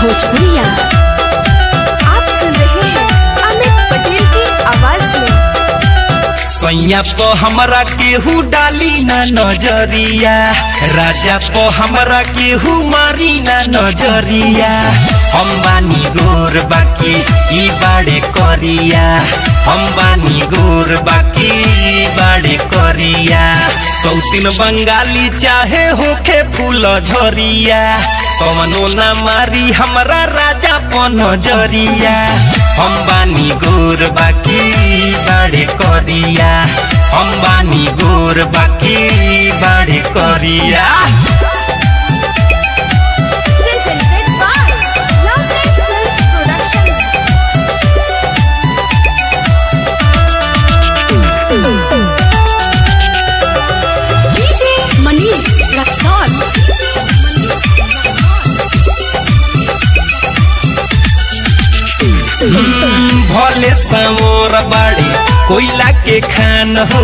भोजपुरिया। आप सुन रहे हैं अमित पटेल की आवाज में। सैया पो हमरा केहू डाली ना नजरिया, राजा पो हमरा केहू मारी ना नजरिया। हम बानी गोर बाकी ई बाड़े करिया, हम बानी गोर बाकी ई बाड़े करिया। सौतीन बंगाली चाहे होखे फूल झरिया, कवनो ना मारी हमरा राजा पो नजरिया। हम बानी गोर बाकी ई बाड़े करिया, हम बानी गोर बाकी ई बाड़े करिया। भले समोर बाड़े कोयला के खान हो,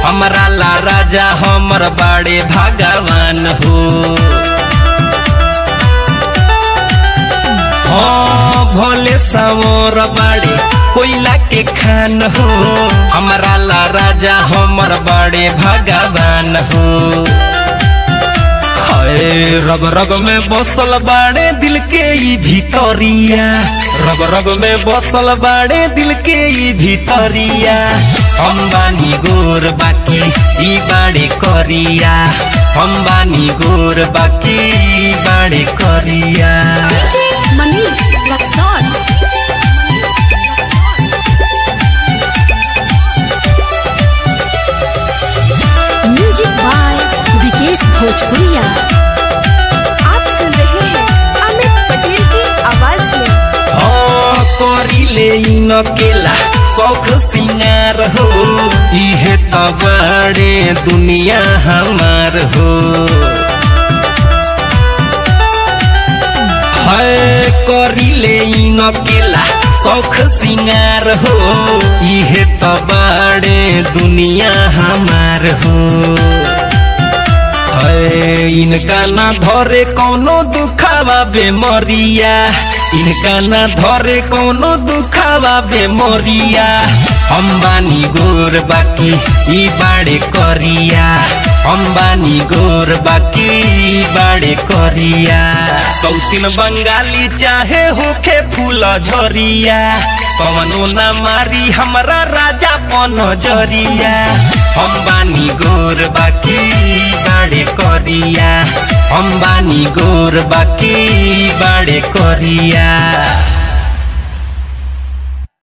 हमरा ला राजा हमर बाड़े भगवान हो। हाँ भले समोर बाड़े कोयला के खान हो, हमरा ला राजा हमर बाड़े भगवान हो। रग रग में बसल बाड़े दिल के ई भीतरिया, रग रग में बसल बाड़े दिल के ई भीतरिया। हम बानी गोर बाकी ई बाड़े करिया, हम बानी गोर बाकी ई बाड़े करिया। म्यूजिक बाय विकेश भोजपुरिया। आप सुन रहे हैं अमित पटेल की आवाज में। हाँ करिले न केला शौख सिंगार हो, इहे त बड़े दुनिया हमार हो। है करिले न केला शौख सिंगार हो, इहे त बड़े दुनिया हमार हो। इनका ना धरे कौनो दुखावा बेमरिया, इनका ना धरे कौनो दुखावा बेमरिया। हम बानी गोर बाकी ई बाड़े करिया, हम बानी गोर बाकी ई बाड़े करिया। सौतीन बंगाली चाहे होखे फूल झरिया, कवनो ना मारी हमरा राजा पो नजरिया। हम बानी गोर बाकी ई बाड़े करिया, हम बानी गोर बाकी ई बाड़े करिया।